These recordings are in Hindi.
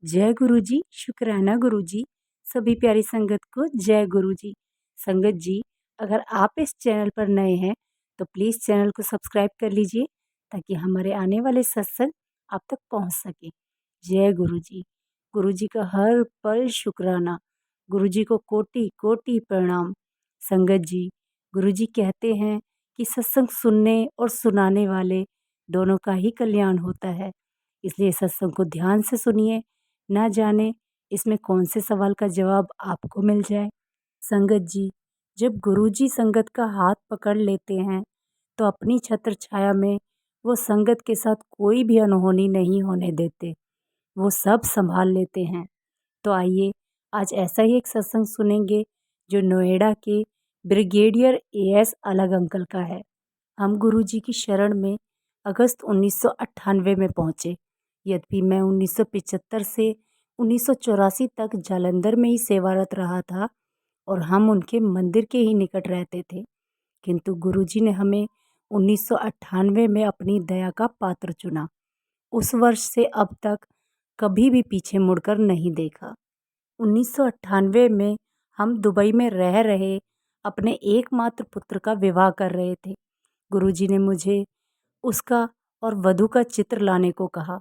जय गुरु जी, शुक्राना गुरु जी। सभी प्यारी संगत को जय गुरु जी। संगत जी, अगर आप इस चैनल पर नए हैं तो प्लीज़ चैनल को सब्सक्राइब कर लीजिए ताकि हमारे आने वाले सत्संग आप तक पहुंच सके। जय गुरु जी। गुरु जी का हर पल शुक्राना। गुरु जी को कोटि कोटि प्रणाम। संगत जी, गुरु जी कहते हैं कि सत्संग सुनने और सुनाने वाले दोनों का ही कल्याण होता है। इसलिए सत्संग को ध्यान से सुनिए, ना जाने इसमें कौन से सवाल का जवाब आपको मिल जाए। संगत जी, जब गुरुजी संगत का हाथ पकड़ लेते हैं तो अपनी छत्र छाया में वो संगत के साथ कोई भी अनहोनी नहीं होने देते। वो सब संभाल लेते हैं। तो आइए आज ऐसा ही एक सत्संग सुनेंगे जो नोएडा के ब्रिगेडियर एएस अलग अंकल का है। हम गुरुजी की शरण में अगस्त 1998 में पहुंचे। यद्यपि मैं 1975 से 1984 तक जालंधर में ही सेवारत रहा था और हम उनके मंदिर के ही निकट रहते थे, किंतु गुरुजी ने हमें 1998 में अपनी दया का पात्र चुना। उस वर्ष से अब तक कभी भी पीछे मुड़कर नहीं देखा। 1998 में हम दुबई में रह रहे अपने एकमात्र पुत्र का विवाह कर रहे थे। गुरुजी ने मुझे उसका और वधू का चित्र लाने को कहा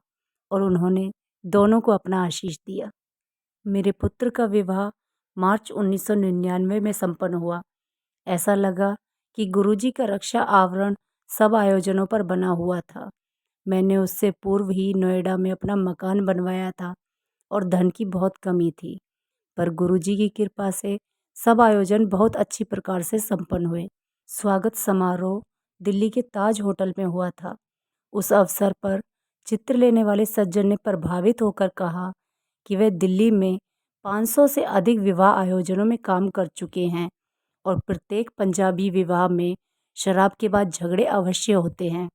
और उन्होंने दोनों को अपना आशीष दिया। मेरे पुत्र का विवाह मार्च 1999 में संपन्न हुआ। ऐसा लगा कि गुरुजी का रक्षा आवरण सब आयोजनों पर बना हुआ था। मैंने उससे पूर्व ही नोएडा में अपना मकान बनवाया था और धन की बहुत कमी थी, पर गुरुजी की कृपा से सब आयोजन बहुत अच्छी प्रकार से संपन्न हुए। स्वागत समारोह दिल्ली के ताज होटल में हुआ था। उस अवसर पर चित्र लेने वाले सज्जन ने प्रभावित होकर कहा कि वे दिल्ली में 500 से अधिक विवाह आयोजनों में काम कर चुके हैं और प्रत्येक पंजाबी विवाह में शराब के बाद झगड़े अवश्य होते हैं,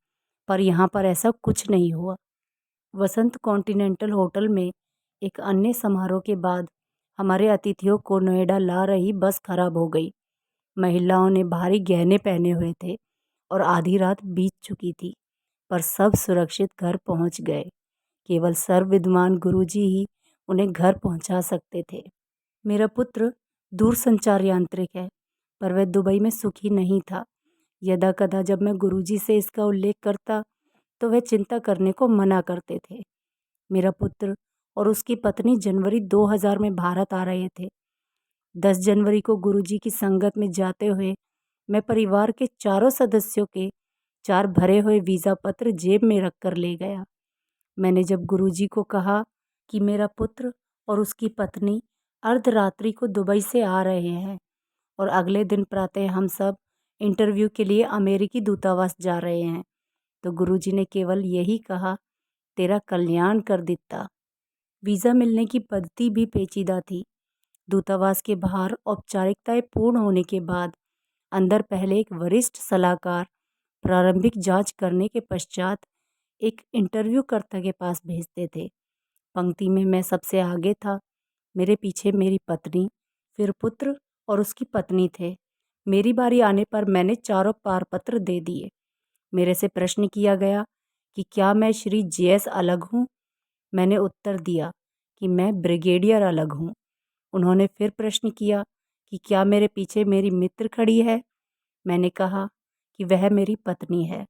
पर यहाँ पर ऐसा कुछ नहीं हुआ। वसंत कॉन्टिनेंटल होटल में एक अन्य समारोह के बाद हमारे अतिथियों को नोएडा ला रही बस खराब हो गई। महिलाओं ने भारी गहने पहने हुए थे और आधी रात बीत चुकी थी, पर सब सुरक्षित घर पहुंच गए। केवल सर्वविद्वान गुरुजी ही उन्हें घर पहुंचा सकते थे। मेरा पुत्र दूरसंचार यांत्रिक है, पर वह दुबई में सुखी नहीं था। यदाकदा जब मैं गुरुजी से इसका उल्लेख करता तो वह चिंता करने को मना करते थे। मेरा पुत्र और उसकी पत्नी जनवरी 2000 में भारत आ रहे थे। 10 जनवरी को गुरुजी की संगत में जाते हुए मैं परिवार के चारों सदस्यों के 4 भरे हुए वीज़ा पत्र जेब में रखकर ले गया। मैंने जब गुरुजी को कहा कि मेरा पुत्र और उसकी पत्नी अर्धरात्रि को दुबई से आ रहे हैं और अगले दिन प्रातः हम सब इंटरव्यू के लिए अमेरिकी दूतावास जा रहे हैं, तो गुरुजी ने केवल यही कहा, तेरा कल्याण कर दिता। वीज़ा मिलने की पद्धति भी पेचीदा थी। दूतावास के बाहर औपचारिकताएं पूर्ण होने के बाद अंदर पहले एक वरिष्ठ सलाहकार प्रारंभिक जांच करने के पश्चात एक इंटरव्यूकर्ता के पास भेजते थे। पंक्ति में मैं सबसे आगे था। मेरे पीछे मेरी पत्नी, फिर पुत्र और उसकी पत्नी थे। मेरी बारी आने पर मैंने चारों पारपत्र दे दिए। मेरे से प्रश्न किया गया कि क्या मैं श्री जेएस अलग हूँ। मैंने उत्तर दिया कि मैं ब्रिगेडियर अलग हूँ। उन्होंने फिर प्रश्न किया कि क्या मेरे पीछे मेरी मित्र खड़ी है। मैंने कहा कि वह मेरी पत्नी है।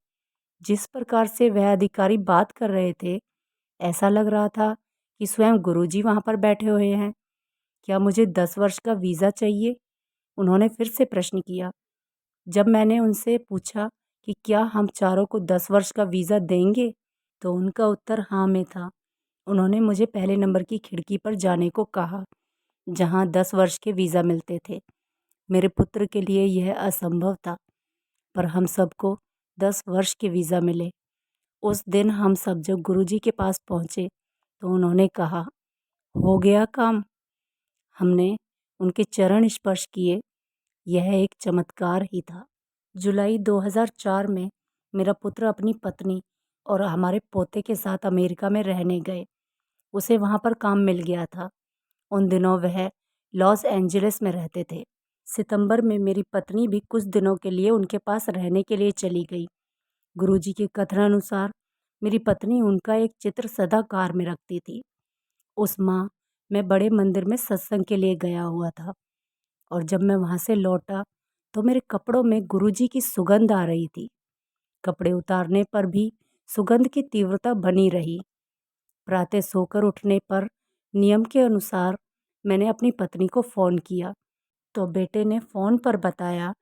जिस प्रकार से वह अधिकारी बात कर रहे थे, ऐसा लग रहा था कि स्वयं गुरुजी वहाँ पर बैठे हुए हैं। क्या मुझे 10 वर्ष का वीज़ा चाहिए? उन्होंने फिर से प्रश्न किया। जब मैंने उनसे पूछा कि क्या हम चारों को 10 वर्ष का वीज़ा देंगे, तो उनका उत्तर हाँ में था। उन्होंने मुझे पहले नंबर की खिड़की पर जाने को कहा, जहाँ 10 वर्ष के वीज़ा मिलते थे। मेरे पुत्र के लिए यह असंभव था, पर हम सबको 10 वर्ष के वीज़ा मिले। उस दिन हम सब जब गुरुजी के पास पहुँचे तो उन्होंने कहा, हो गया काम। हमने उनके चरण स्पर्श किए। यह एक चमत्कार ही था। जुलाई 2004 में मेरा पुत्र अपनी पत्नी और हमारे पोते के साथ अमेरिका में रहने गए। उसे वहाँ पर काम मिल गया था। उन दिनों वह लॉस एंजलिस में रहते थे। सितंबर में मेरी पत्नी भी कुछ दिनों के लिए उनके पास रहने के लिए चली गई। गुरुजी के कथनानुसार मेरी पत्नी उनका एक चित्र सदा कार में रखती थी। उस माह मैं बड़े मंदिर में सत्संग के लिए गया हुआ था और जब मैं वहाँ से लौटा तो मेरे कपड़ों में गुरुजी की सुगंध आ रही थी। कपड़े उतारने पर भी सुगंध की तीव्रता बनी रही। प्रातः सोकर उठने पर नियम के अनुसार मैंने अपनी पत्नी को फ़ोन किया तो बेटे ने फ़ोन पर बताया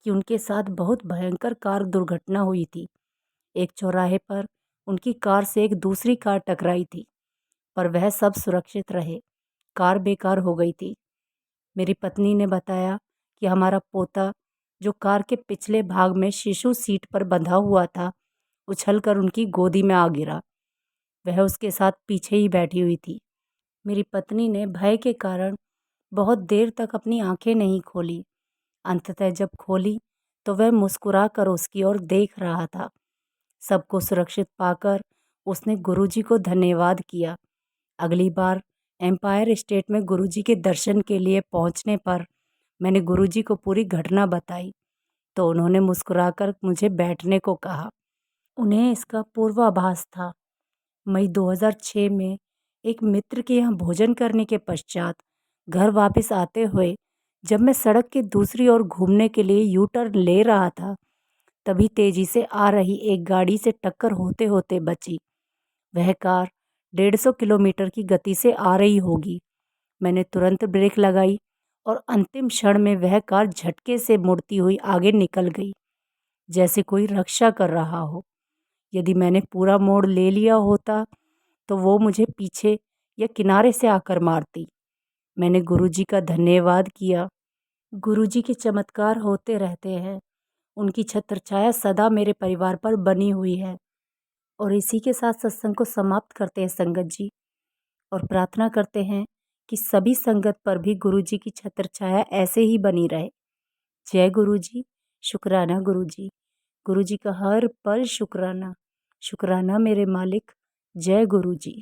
कि उनके साथ बहुत भयंकर कार दुर्घटना हुई थी। एक चौराहे पर उनकी कार से एक दूसरी कार टकराई थी, पर वह सब सुरक्षित रहे। कार बेकार हो गई थी। मेरी पत्नी ने बताया कि हमारा पोता, जो कार के पिछले भाग में शिशु सीट पर बंधा हुआ था, उछलकर उनकी गोदी में आ गिरा। वह उसके साथ पीछे ही बैठी हुई थी। मेरी पत्नी ने भय के कारण बहुत देर तक अपनी आंखें नहीं खोली। अंततः जब खोली तो वह मुस्कुराकर उसकी ओर देख रहा था। सबको सुरक्षित पाकर उसने गुरुजी को धन्यवाद किया। अगली बार एम्पायर स्टेट में गुरुजी के दर्शन के लिए पहुंचने पर मैंने गुरुजी को पूरी घटना बताई तो उन्होंने मुस्कुराकर मुझे बैठने को कहा। उन्हें इसका पूर्वाभास था। मई 2006 में एक मित्र के यहाँ भोजन करने के पश्चात घर वापस आते हुए जब मैं सड़क के दूसरी ओर घूमने के लिए यू टर्न ले रहा था, तभी तेजी से आ रही एक गाड़ी से टक्कर होते होते बची। वह कार 150 किलोमीटर की गति से आ रही होगी। मैंने तुरंत ब्रेक लगाई और अंतिम क्षण में वह कार झटके से मुड़ती हुई आगे निकल गई, जैसे कोई रक्षा कर रहा हो। यदि मैंने पूरा मोड़ ले लिया होता तो वो मुझे पीछे या किनारे से आकर मारती। मैंने गुरुजी का धन्यवाद किया। गुरुजी के चमत्कार होते रहते हैं। उनकी छत्रछाया सदा मेरे परिवार पर बनी हुई है। और इसी के साथ सत्संग को समाप्त करते हैं संगत जी, और प्रार्थना करते हैं कि सभी संगत पर भी गुरुजी की छत्रछाया ऐसे ही बनी रहे। जय गुरुजी। शुक्राना गुरुजी। गुरुजी का हर पल शुक्राना। शुक्राना मेरे मालिक। जय गुरुजी।